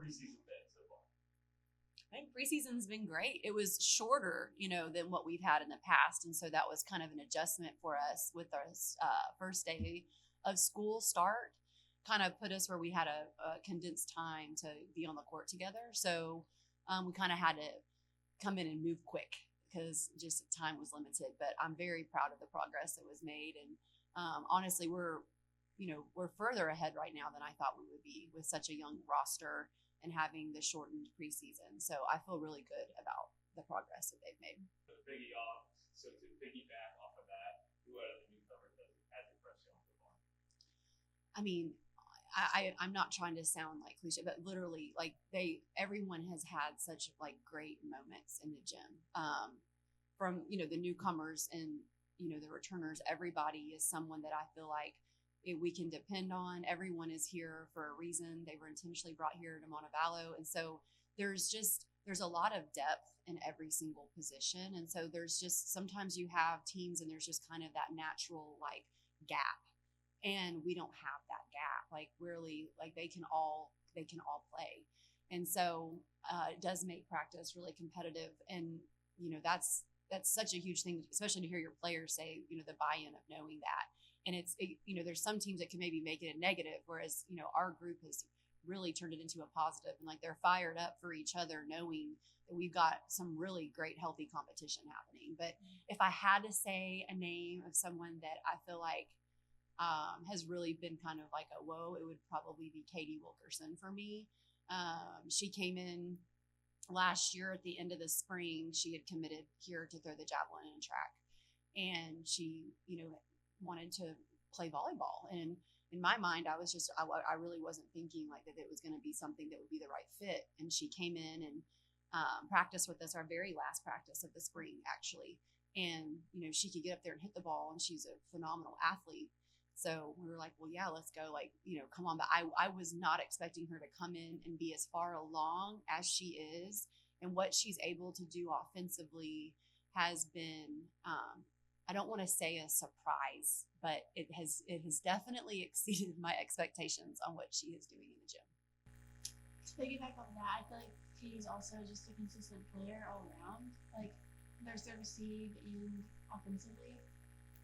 preseason been so far? I think preseason's been great. It was shorter, than what we've had in the past. And so that was kind of an adjustment for us with our first day of school start, kind of put us where we had a condensed time to be on the court together. So we kind of had to come in and move quick because just time was limited. But I'm very proud of the progress that was made. And honestly, we're further ahead right now than I thought we would be with such a young roster and having the shortened preseason. So I feel really good about the progress that they've made. So to piggyback off of that, who are the newcomers that has impressed you on football? I mean, I'm not trying to sound like cliche, but literally, like everyone has had such like great moments in the gym. From the newcomers and the returners, everybody is someone that I feel like we can depend on. Everyone is here for a reason. They were intentionally brought here to Montevallo, and so there's a lot of depth in every single position. And so there's just sometimes you have teams and there's just kind of that natural like gap. And we don't have that gap. Like really, like they can all play, and so it does make practice really competitive. And that's such a huge thing, especially to hear your players say the buy-in of knowing that. And there's some teams that can maybe make it a negative, whereas our group has really turned it into a positive, and like they're fired up for each other, knowing that we've got some really great healthy competition happening. But if I had to say a name of someone that I feel like has really been kind of like a whoa, it would probably be Katie Wilkerson for me. She came in last year at the end of the spring. She had committed here to throw the javelin and track, and she wanted to play volleyball. And in my mind, I really wasn't thinking like that it was going to be something that would be the right fit. And she came in and practiced with us our very last practice of the spring, actually. And she could get up there and hit the ball, and she's a phenomenal athlete. So we were like, well, yeah, let's go. Like, come on. But I was not expecting her to come in and be as far along as she is, and what she's able to do offensively has been, I don't want to say a surprise, but it has definitely exceeded my expectations on what she is doing in the gym. To piggyback on that, I feel like Katie's also just a consistent player all around. Like, there's their receive and offensively.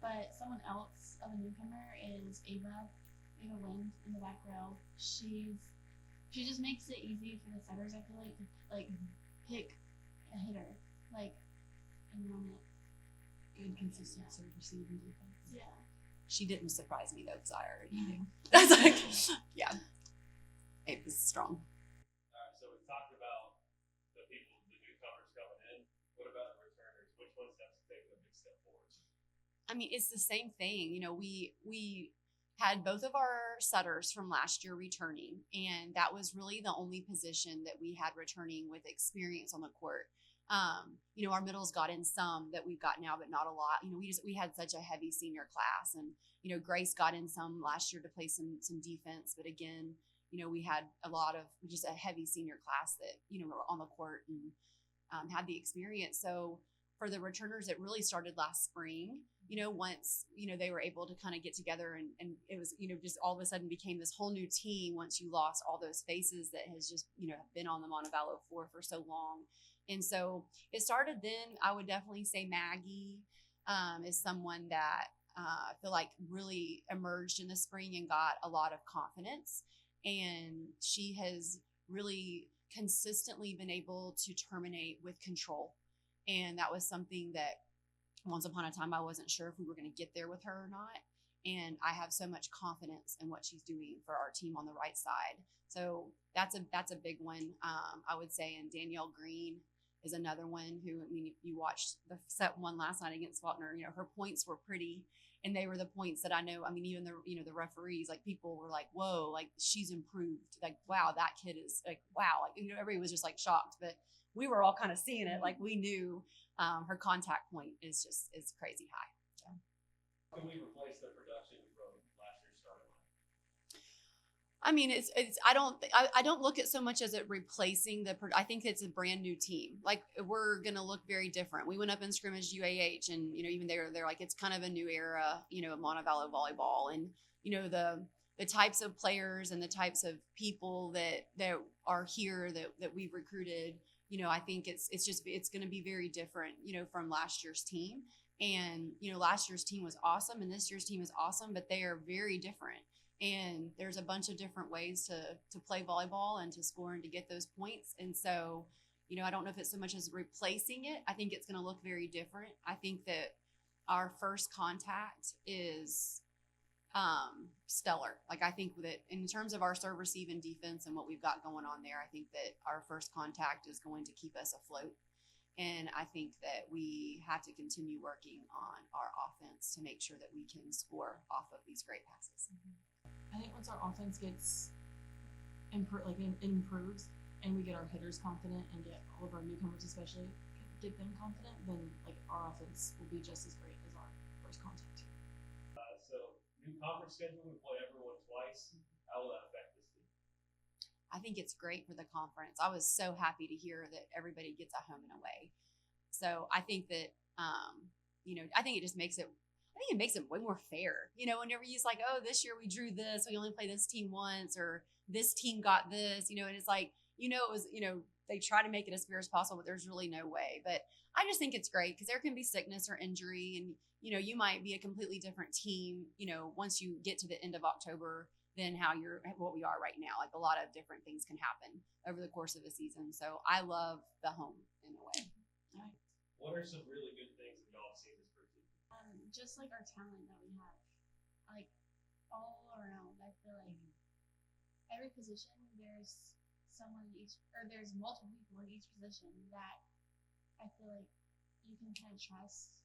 But someone else of a newcomer is Ava Wind in the back row. She just makes it easy for the setters, I feel like, to like pick a hitter like in the moment. Good consistency receiving defense. Yeah. She didn't surprise me though, because I already knew. That's like, yeah, it was strong. All right, so we talked about the newcomers coming in. What about the returners? Which ones have to take a big step forward? I mean, it's the same thing. We had both of our setters from last year returning, and that was really the only position that we had returning with experience on the court. Our middles got in some that we've got now, but not a lot. We had such a heavy senior class, and Grace got in some last year to play some defense, but again, we had just a heavy senior class that were on the court and had the experience. So for the returners, it really started last spring. Once they were able to kind of get together, and it was just all of a sudden became this whole new team once you lost all those faces that has just been on the Montevallo floor for so long. And so it started then. I would definitely say Maggie is someone that I feel like really emerged in the spring and got a lot of confidence. And she has really consistently been able to terminate with control. And that was something that once upon a time I wasn't sure if we were going to get there with her or not. And I have so much confidence in what she's doing for our team on the right side. So that's a big one, I would say. And Danielle Green is another one who, if you watched the set one last night against Faulkner, her points were pretty, and they were the points that I know. Even the referees, like people were like, "Whoa, like she's improved. Like, wow, that kid is like, wow." Like, everybody was just like shocked, but we were all kind of seeing it. Like, we knew her contact point is crazy high. So. How can we replace the production from last year's starting line? I don't look at so much as it replacing I think it's a brand new team. Like, we're going to look very different. We went up and scrimmaged UAH, and, even they're like, it's kind of a new era, Montevallo volleyball. And, the types of players and the types of people that are here that we've recruited, I think it's going to be very different, from last year's team. And, last year's team was awesome and this year's team is awesome, but they are very different. And there's a bunch of different ways to play volleyball and to score and to get those points. And so, I don't know if it's so much as replacing it. I think it's going to look very different. I think that our first contact is stellar. Like, I think that in terms of our serve, receive, and defense and what we've got going on there, I think that our first contact is going to keep us afloat. And I think that we have to continue working on our offense to make sure that we can score off of these great passes. I think once our offense gets improves and we get our hitters confident and get all of our newcomers especially get them confident, then our offense will be just as great as our first contact team. So new conference schedule, we play everyone twice. How will that affect this team? I think it's great for the conference. I was so happy to hear that everybody gets a home and away. So I think that, I think it just makes it way more fair. Whenever you like, oh, this year we drew this, we only play this team once, or this team got this, and it's like, it was, they try to make it as fair as possible, but there's really no way. But I just think it's great because there can be sickness or injury, and, you might be a completely different team, once you get to the end of October than what we are right now. Like, a lot of different things can happen over the course of a season. So I love the home in a way. Right. What are some really good things that y'all have seen this group do? Just like our talent that we have, like all around. I feel like every position there's someone in each, or there's multiple people in each position that I feel like you can kind of trust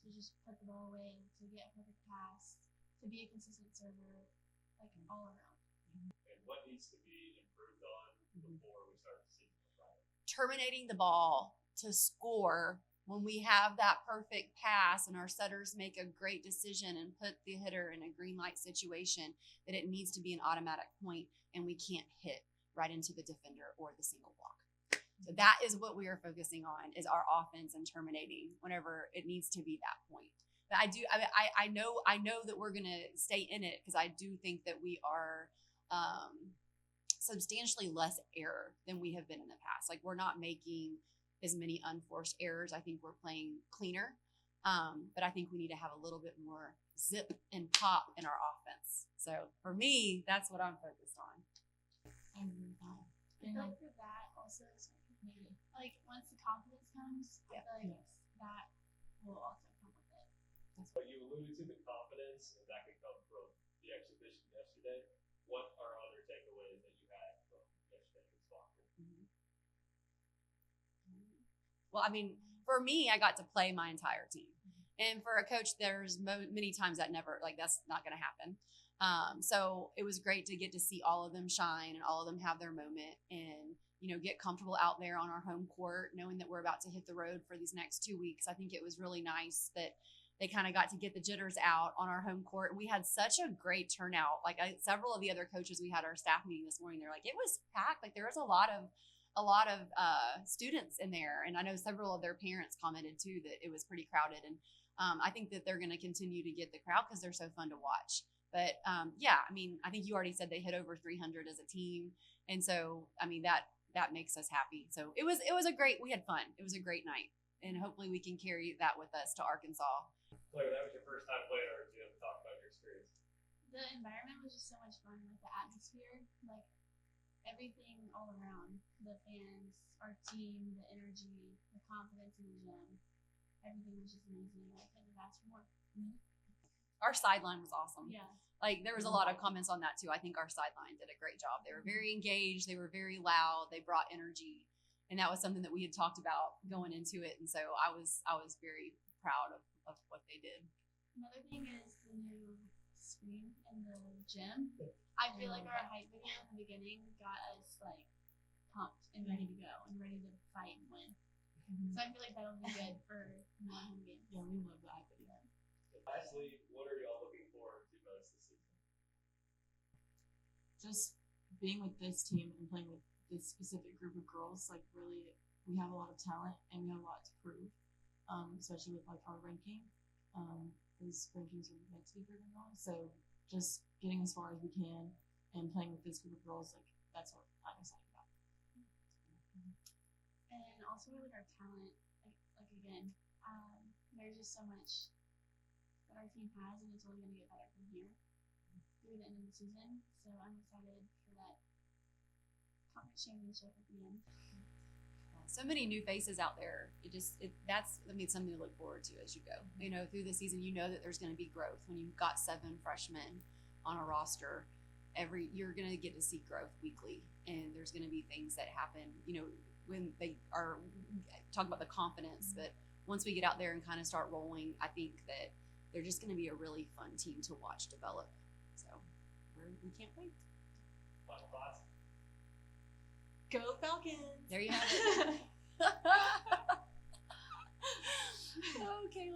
to just put the ball away, to get a perfect pass, to be a consistent server, like all around. And what needs to be improved on before we start to see it? Terminating the ball to score when we have that perfect pass and our setters make a great decision and put the hitter in a green light situation, that it needs to be an automatic point and we can't hit right into the defender or the single block. So that is what we are focusing on, is our offense and terminating whenever it needs to be that point. But I know that we're going to stay in it because I do think that we are substantially less error than we have been in the past. Like, we're not making as many unforced errors. I think we're playing cleaner. But I think we need to have a little bit more zip and pop in our offense. So for me, that's what I'm focused on. I agree with that. And like for that also, like once the confidence comes, I feel like that will also come with it. But you alluded to the confidence, and that could come from the exhibition yesterday. What are other takeaways that you had from yesterday's soccer? Well, I mean, for me, I got to play my entire team. And for a coach, there's many times that's not going to happen. So it was great to get to see all of them shine and all of them have their moment and, get comfortable out there on our home court, knowing that we're about to hit the road for these next 2 weeks. I think it was really nice that they kind of got to get the jitters out on our home court. And we had such a great turnout. Like, several of the other coaches, we had our staff meeting this morning. They're like, it was packed. Like, there was a lot of students in there. And I know several of their parents commented too that it was pretty crowded. And I think that they're going to continue to get the crowd because they're so fun to watch. But I think you already said they hit over 300 as a team. And so, that makes us happy. So we had fun. It was a great night. And hopefully we can carry that with us to Arkansas. Claire, that was your first time playing our gym. Talk about your experience. The environment was just so much fun, like the atmosphere, like everything all around. The fans, our team, the energy, the confidence in the gym. Everything was just amazing. I couldn't have asked for more. Our sideline was awesome. Yeah. Like, there was a lot of comments on that too. I think our sideline did a great job. They were very engaged. They were very loud. They brought energy. And that was something that we had talked about going into it. And so I was very proud of what they did. Another thing is the new screen in the gym. I feel like our hype video in the beginning got us like pumped and ready to go and ready to fight and win. So I feel like that'll be good for more home games. Yeah, we love the hype video. Lastly, what are y'all looking forward to most this season? Just being with this team and playing with this specific group of girls, like, really, we have a lot of talent and we have a lot to prove, especially with like our ranking. Those rankings are meant to be proven on. So just getting as far as we can and playing with this group of girls, like, that's what I'm excited about. also with our talent. Like again, there's just so much that our team has, and it's only going to get better from here through the end of the season. So I'm excited for that conference championship at the end. So many new faces out there. That's something to look forward to as you go. You know, through the season, you know that there's going to be growth when you've got 7 freshmen on a roster. You're going to get to see growth weekly, and there's going to be things that happen. You know, when they are talking about the confidence, but once we get out there and kind of start rolling, I think that they're just going to be a really fun team to watch develop. So we can't wait. Final thoughts? Go Falcons! There you have it. Okay.